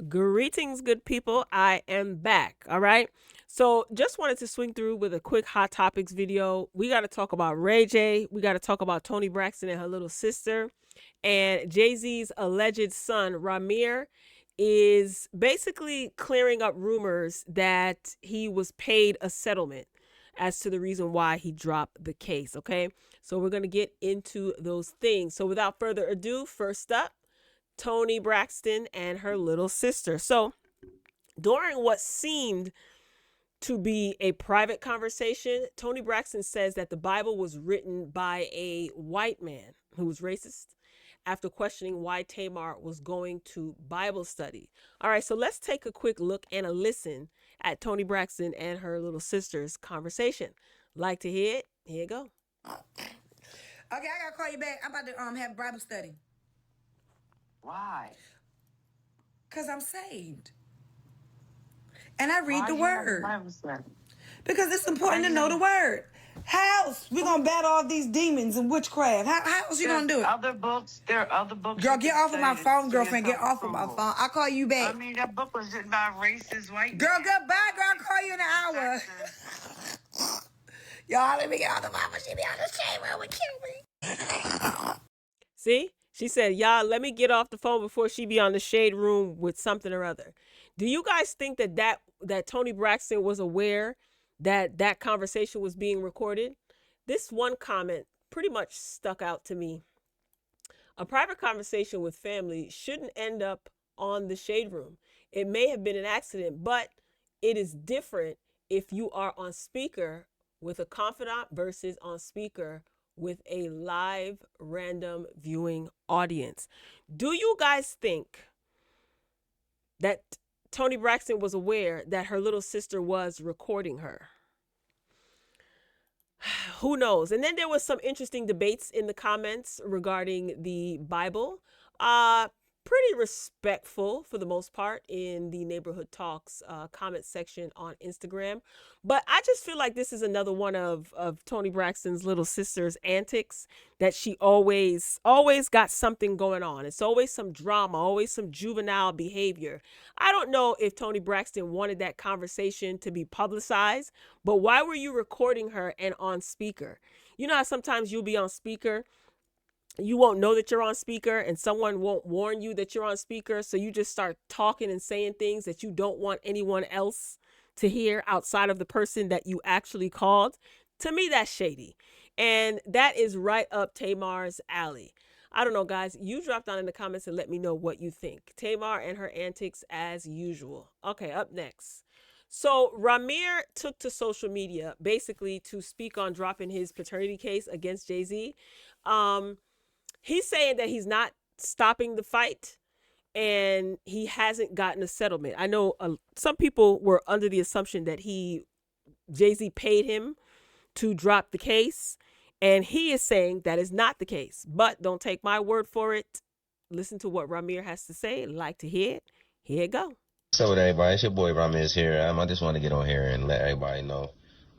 Greetings, good people. I am back. All right. So, just wanted to swing through with a quick hot topics video. We got to talk about Ray J. We got to talk about Toni Braxton and her little sister. And Jay-Z's alleged son, Rymir, is basically clearing up rumors that he was paid a settlement as to the reason why he dropped the case. Okay. So, we're going to get into those things. So, without further ado, first up, Toni Braxton and her little sister. So, during what seemed to be a private conversation, Toni Braxton says that the Bible was written by a white man who was racist after questioning why Tamar was going to Bible study. All right, so let's take a quick look and a listen at Toni Braxton and her little sister's conversation. Like to hear it? Here you go. Okay, I gotta call you back. I'm about to have Bible study. Why? Because I'm saved. And I read the word. Because it's important to know the word. How else we gonna battle all these demons and witchcraft? How else you gonna do it? There are other books. Girl, get off of my phone, girlfriend. Get off of my phone. I'll call you back. I mean, that book was written by a racist white Girl, man. goodbye, girl. I'll call you in an hour. Y'all, let me get off the phone. She be on the shade room and kill me. See? She said, y'all, let me get off the phone before she be on the shade room with something or other. Do you guys think that Toni Braxton was aware that conversation was being recorded? This one comment pretty much stuck out to me. A private conversation with family shouldn't end up on the shade room. It may have been an accident, but it is different if you are on speaker with a confidant versus on speaker with a live random viewing audience. Do you guys think that Toni Braxton was aware that her little sister was recording her? Who knows? And then there was some interesting debates in the comments regarding the Bible. Pretty respectful for the most part in the Neighborhood Talks comment section on Instagram. But I just feel like this is another one of Toni Braxton's little sister's antics, that she always got something going on. It's always some drama, always some juvenile behavior. I don't know if Toni Braxton wanted that conversation to be publicized, but why were you recording her and on speaker? You know how sometimes you'll be on speaker, you won't know that you're on speaker and someone won't warn you that you're on speaker, so you just start talking and saying things that you don't want anyone else to hear outside of the person that you actually called. To me, that's shady, and that is right up Tamar's alley. I don't know, guys. You drop down in the comments and let me know what you think. Tamar and her antics as usual. Okay, up next. So Rymir took to social media basically to speak on dropping his paternity case against Jay-Z. He's saying that he's not stopping the fight and he hasn't gotten a settlement. I know some people were under the assumption that Jay-Z paid him to drop the case, and he is saying that is not the case. But don't take my word for it. Listen to what Rymir has to say. Like to hear it? Here you go. So with everybody, it's your boy Rymir here. I just want to get on here and let everybody know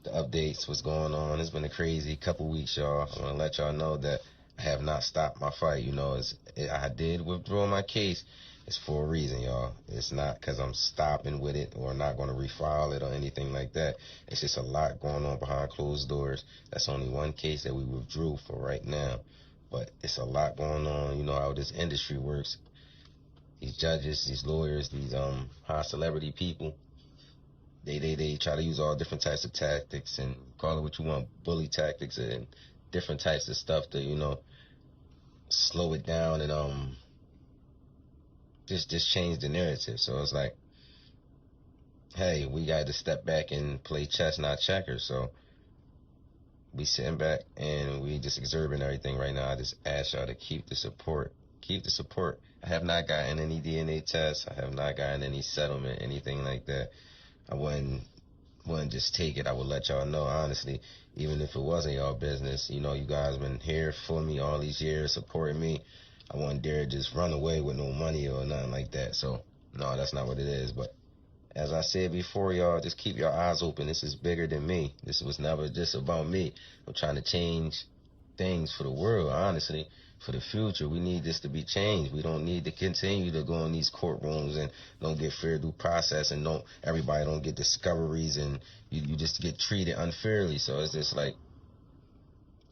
the updates, what's going on. It's been a crazy couple weeks, y'all. I want to let y'all know that I have not stopped my fight. You know, I did withdraw my case. It's for a reason, y'all. It's not because I'm stopping with it or not going to refile it or anything like that. It's just a lot going on behind closed doors. That's only one case that we withdrew for right now. But it's a lot going on. You know how this industry works. These judges, these lawyers, these high celebrity people, they try to use all different types of tactics and call it what you want, bully tactics and different types of stuff to, you know, slow it down and just change the narrative. So it's like, hey, we got to step back and play chess, not checkers. So we sitting back and we just observing everything right now. I just ask y'all to keep the support. Keep the support. I have not gotten any DNA tests. I have not gotten any settlement, anything like that. I wouldn't just take it. I would let y'all know, honestly, even if it wasn't y'all business. You know, you guys been here for me all these years, supporting me. I wouldn't dare just run away with no money or nothing like that. So, no, that's not what it is. But as I said before, y'all, just keep your eyes open. This is bigger than me. This was never just about me. I'm trying to change things for the world, honestly, for the future. We need this to be changed. We don't need to continue to go in these courtrooms and don't get fair due process, and everybody don't get discoveries, and you just get treated unfairly. So it's just like,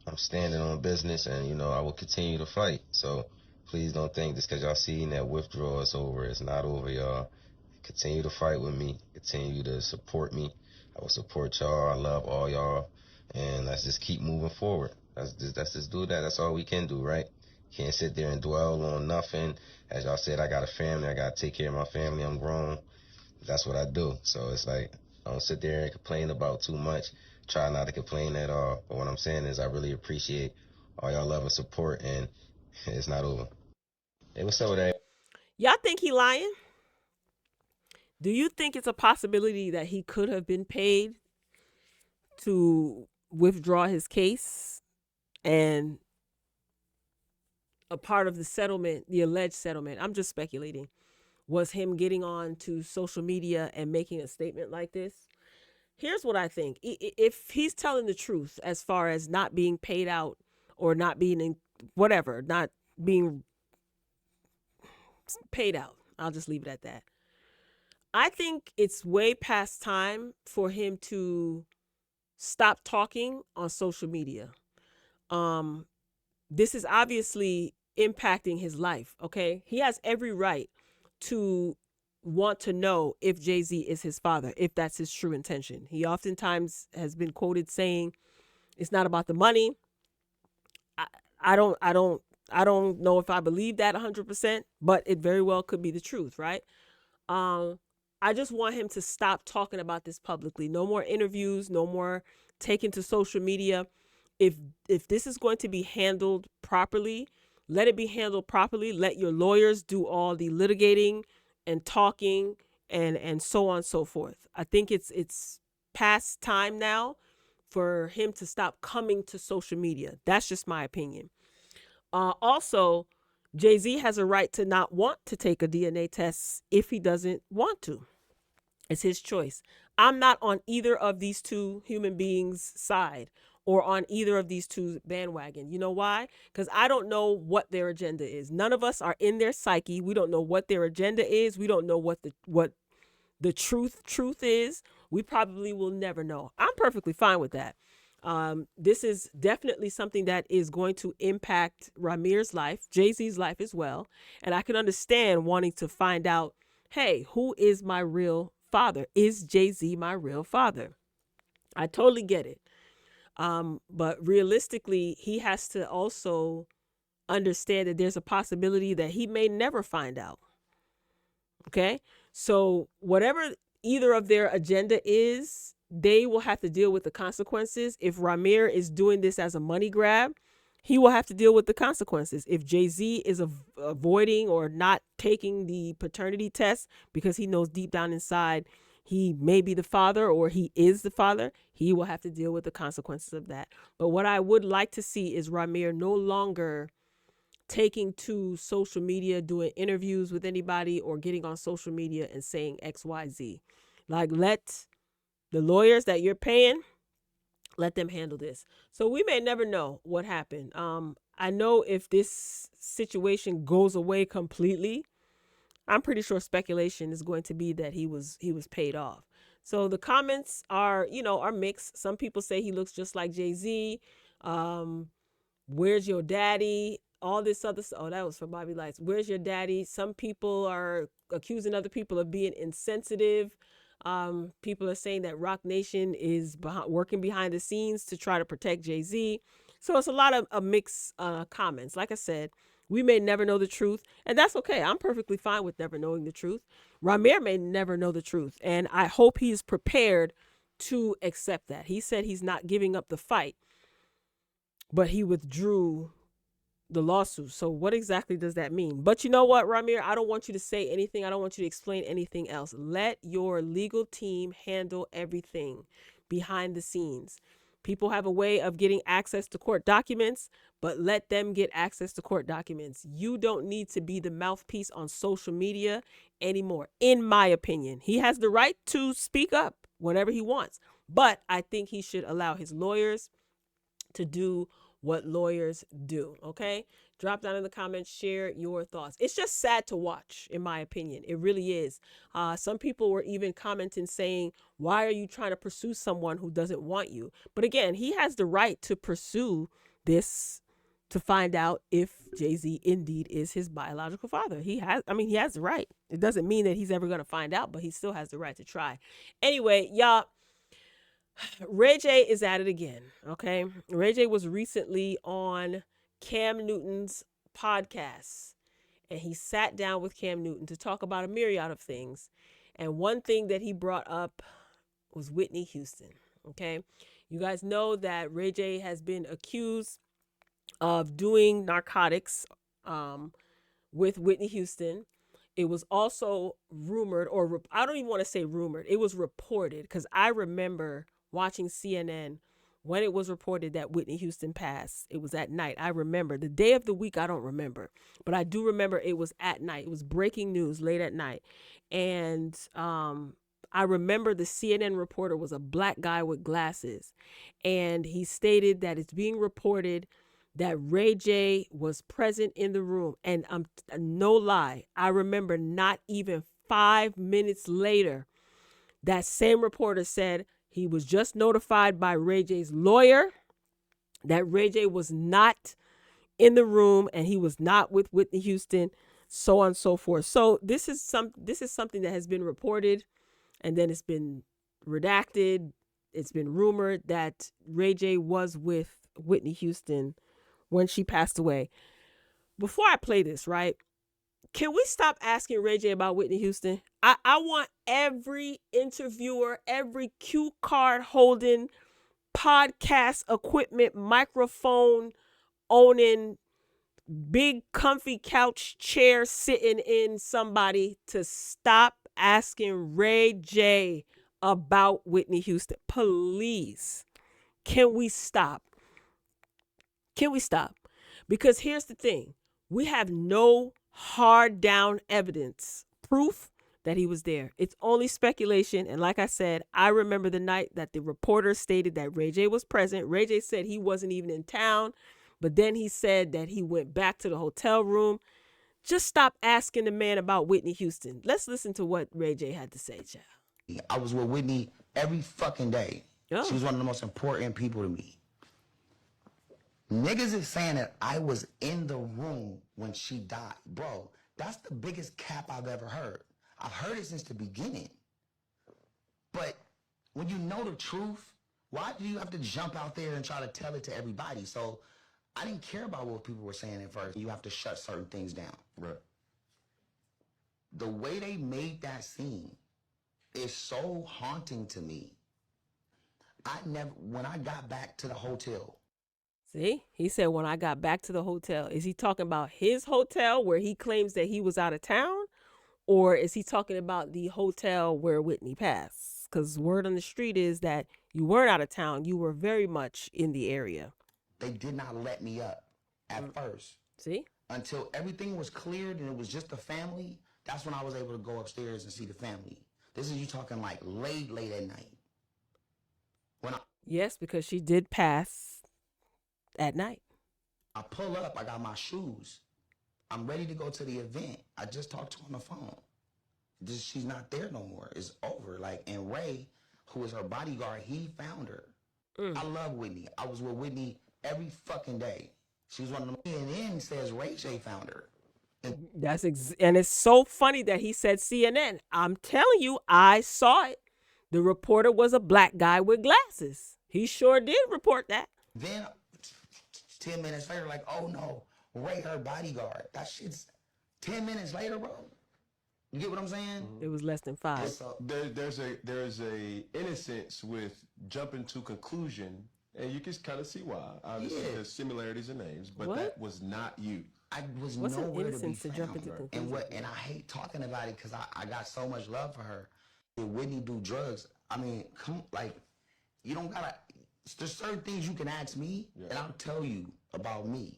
I'm standing on business, and I will continue to fight. So please don't think just because y'all seen that withdrawal is over. It's not over, y'all. Continue to fight with me. Continue to support me. I will support y'all. I love all y'all, and let's just keep moving forward. Let's just do that. That's all we can do, right? Can't sit there and dwell on nothing. As y'all said, I got a family. I got to take care of my family. I'm grown. That's what I do. So it's like, I don't sit there and complain about too much. Try not to complain at all. But what I'm saying is I really appreciate all y'all love and support, and it's not over. Hey, what's up with that? Y'all think he lying? Do you think it's a possibility that he could have been paid to withdraw his case, and a part of the settlement, the alleged settlement, I'm just speculating, was him getting on to social media and making a statement like this? Here's what I think. If he's telling the truth as far as not being paid out, or not being in whatever, not being paid out, I'll just leave it at that. I think it's way past time for him to stop talking on social media. This is obviously impacting his life, okay? He has every right to want to know if Jay-Z is his father, if that's his true intention. He oftentimes has been quoted saying, it's not about the money. I don't know if I believe that 100%, but it very well could be the truth, right? I just want him to stop talking about this publicly. No more interviews, no more taken to social media. If this is going to be handled properly, let it be handled properly. Let your lawyers do all the litigating and talking and so on and so forth. I think it's past time now for him to stop coming to social media. That's just my opinion. Also, Jay-Z has a right to not want to take a DNA test if he doesn't want to. It's his choice. I'm not on either of these two human beings' side or on either of these two bandwagon. You know why? Because I don't know what their agenda is. None of us are in their psyche. We don't know what their agenda is. We don't know what the truth is. We probably will never know. I'm perfectly fine with that. This is definitely something that is going to impact Rymir's life, Jay-Z's life as well. And I can understand wanting to find out, hey, who is my real father? Is Jay-Z my real father? I totally get it. But realistically, he has to also understand that there's a possibility that he may never find out. Okay? So whatever either of their agenda is, they will have to deal with the consequences. If Rymir is doing this as a money grab, he will have to deal with the consequences. If Jay-Z is avoiding or not taking the paternity test because he knows deep down inside he may be the father or he is the father, he will have to deal with the consequences of that. But what I would like to see is Rymir no longer taking to social media, doing interviews with anybody or getting on social media and saying XYZ. Like, let the lawyers that you're paying, let them handle this. So we may never know what happened. I know if this situation goes away completely, I'm pretty sure speculation is going to be that he was paid off. So the comments are mixed. Some people say he looks just like Jay-Z. Where's your daddy? All this other stuff. Oh, that was from Bobby Lights. Where's your daddy? Some people are accusing other people of being insensitive. People are saying that Rock Nation is working behind the scenes to try to protect Jay-Z. So it's a lot of mixed comments. Like I said, we may never know the truth, and that's okay. I'm perfectly fine with never knowing the truth. Rymir may never know the truth, and I hope he's prepared to accept that. He said he's not giving up the fight, but he withdrew the lawsuit. So what exactly does that mean? But you know what, Rymir? I don't want you to say anything. I don't want you to explain anything else. Let your legal team handle everything behind the scenes. People have a way of getting access to court documents, but let them get access to court documents. You don't need to be the mouthpiece on social media anymore, in my opinion. He has the right to speak up whenever he wants, but I think he should allow his lawyers to do what lawyers do. Okay, drop down in the comments, share your thoughts. It's just sad to watch, in my opinion. It really is. Some people were even commenting saying, why are you trying to pursue someone who doesn't want you? But again, he has the right to pursue this, to find out if Jay-Z indeed is his biological father. He has the right. It doesn't mean that he's ever going to find out, but he still has the right to try. Anyway, y'all, Ray J is at it again, okay? Ray J was recently on Cam Newton's podcast, and he sat down with Cam Newton to talk about a myriad of things. And one thing that he brought up was Whitney Houston, okay? You guys know that Ray J has been accused of doing narcotics with Whitney Houston. It was also rumored, or I don't even want to say rumored, it was reported, because I remember watching CNN when it was reported that Whitney Houston passed. It was at night. I remember the day of the week. I don't remember, but I do remember it was at night. It was breaking news late at night. And I remember the CNN reporter was a black guy with glasses, and he stated that it's being reported that Ray J was present in the room. And no lie, I remember not even 5 minutes later, that same reporter said he was just notified by Ray J's lawyer that Ray J was not in the room and he was not with Whitney Houston, so on and so forth. So this is something that has been reported, and then it's been redacted. It's been rumored that Ray J was with Whitney Houston when she passed away. Before I play this, right, can we stop asking Ray J about Whitney Houston? I want every interviewer, every cue card holding, podcast equipment, microphone owning, big comfy couch chair sitting in somebody to stop asking Ray J about Whitney Houston. Please. Can we stop? Can we stop? Because here's the thing. We have no hard down evidence, proof that he was there. It's only speculation. And like I said, I remember the night that the reporter stated that Ray J was present. Ray J said he wasn't even in town, but then he said that he went back to the hotel room. Just stop asking the man about Whitney Houston. Let's listen to what Ray J had to say, child. I was with Whitney every fucking day. Oh. She was one of the most important people to me. Niggas is saying that I was in the room when she died. Bro, that's the biggest cap I've ever heard. I've heard it since the beginning. But when you know the truth, why do you have to jump out there and try to tell it to everybody? So I didn't care about what people were saying at first. You have to shut certain things down. Right. The way they made that scene is so haunting to me. When I got back to the hotel. See, he said when I got back to the hotel. Is he talking about his hotel where he claims that he was out of town? Or is he talking about the hotel where Whitney passed? Because word on the street is that you weren't out of town. You were very much in the area. They did not let me up at first. See? Until everything was cleared and it was just the family, that's when I was able to go upstairs and see the family. This is you talking like late at night. Yes, because she did pass at night. I pull up, I got my shoes. I'm ready to go to the event. I just talked to her on the phone. She's not there no more. It's over. And Ray, who is her bodyguard, he found her. I love Whitney. I was with Whitney every fucking day. She was one of them. CNN says Ray J found her. And it's so funny that he said CNN. I'm telling you, I saw it. The reporter was a black guy with glasses. He sure did report that. Then 10 minutes later, oh no, Ray, her bodyguard. That shit's 10 minutes later, bro. You get what I'm saying? It was less than 5. There's a innocence with jumping to conclusion, and you can kind of see why. Obviously, there's similarities in names, but that was not you. I was What's an nowhere to be innocence to found. jump into conclusion? And I hate talking about it because I got so much love for her. Did Whitney do drugs? I mean, you don't gotta. There's certain things you can ask me, and I'll tell you about me.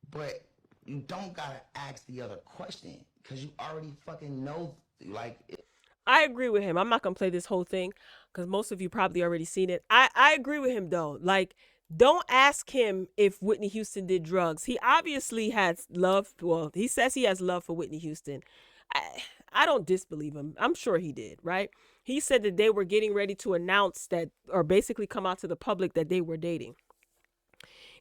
But you don't gotta ask the other question because you already fucking know. I agree with him. I'm not gonna play this whole thing because most of you probably already seen it. I agree with him though. Don't ask him if Whitney Houston did drugs. He obviously has love. Well, he says he has love for Whitney Houston. I don't disbelieve him. I'm sure he did, right? He said that they were getting ready to announce that, or basically come out to the public that they were dating.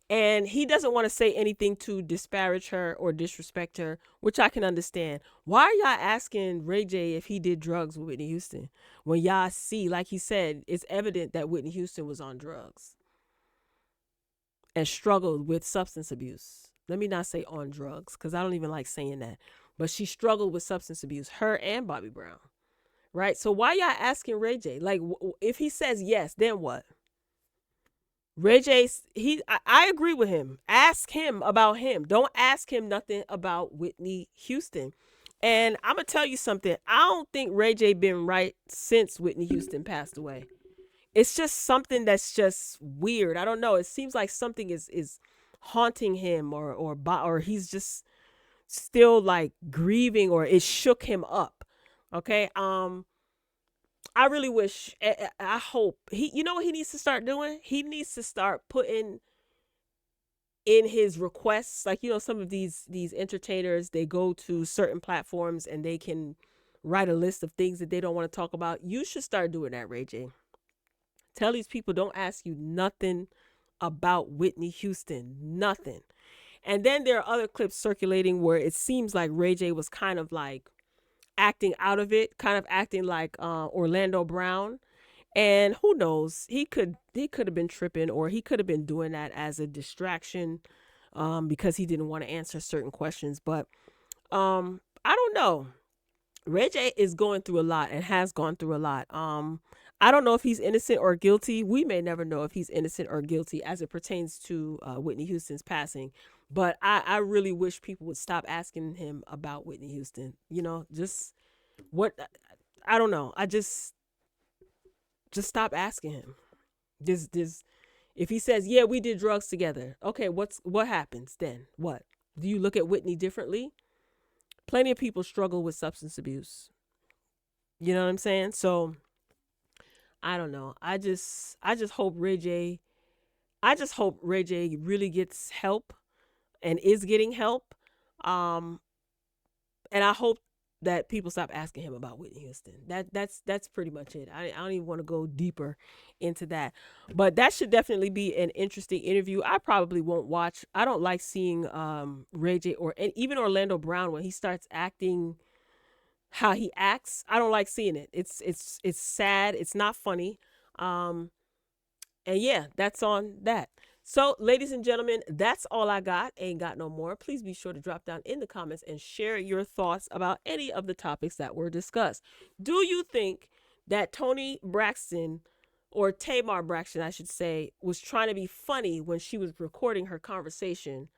And he doesn't want to say anything to disparage her or disrespect her, which I can understand. Why are y'all asking Ray J if he did drugs with Whitney Houston when y'all see, like he said, it's evident that Whitney Houston was on drugs and struggled with substance abuse? Let me not say on drugs, because I don't even like saying that. But she struggled with substance abuse, her and Bobby Brown, right? So why y'all asking Ray J? Like, if he says yes, then what? Ray J, I agree with him. Ask him about him. Don't ask him nothing about Whitney Houston. And I'm going to tell you something. I don't think Ray J been right since Whitney Houston passed away. It's just something that's just weird. I don't know. It seems like something is haunting him, or he's just still like grieving, or it shook him up. Okay. I really wish, I hope you know what he needs to start doing? He needs to start putting in his requests, like, you know, some of these entertainers, they go to certain platforms and they can write a list of things that they don't want to talk about. You should start doing that, Ray J. Tell these people, don't ask you nothing about Whitney Houston, nothing. And then there are other clips circulating where it seems like Ray J was kind of like acting out of it, kind of acting like Orlando Brown. And who knows, he could have been tripping, or he could have been doing that as a distraction because he didn't want to answer certain questions. But I don't know. Ray J is going through a lot and has gone through a lot. I don't know if he's innocent or guilty. We may never know if he's innocent or guilty as it pertains to Whitney Houston's passing. But I really wish people would stop asking him about Whitney Houston. You know, just what, I don't know. I just stop asking him. If he says, yeah, we did drugs together. Okay, what happens then? What? Do you look at Whitney differently? Plenty of people struggle with substance abuse. You know what I'm saying? So I don't know. I just hope Ray J really gets help and is getting help. And I hope that people stop asking him about Whitney Houston. That's pretty much it. I don't even want to go deeper into that. But that should definitely be an interesting interview. I probably won't watch. I don't like seeing Ray J and even Orlando Brown when he starts acting how he acts. I don't like seeing it. It's sad. It's not funny. And yeah, that's on that. So, ladies and gentlemen, that's all I got. Ain't got no more. Please be sure to drop down in the comments and share your thoughts about any of the topics that were discussed. Do you think that Toni Braxton, or Tamar Braxton, I should say, was trying to be funny when she was recording her conversation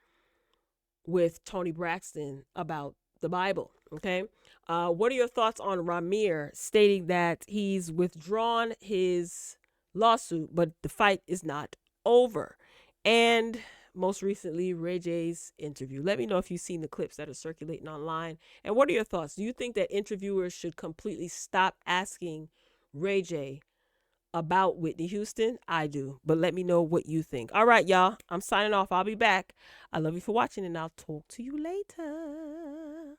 with Toni Braxton about the Bible? Okay. What are your thoughts on Rymir stating that he's withdrawn his lawsuit, but the fight is not over? And most recently, Ray J's interview. Let me know if you've seen the clips that are circulating online. And what are your thoughts? Do you think that interviewers should completely stop asking Ray J about Whitney Houston? I do. But let me know what you think. All right, y'all. I'm signing off. I'll be back. I love you for watching, and I'll talk to you later.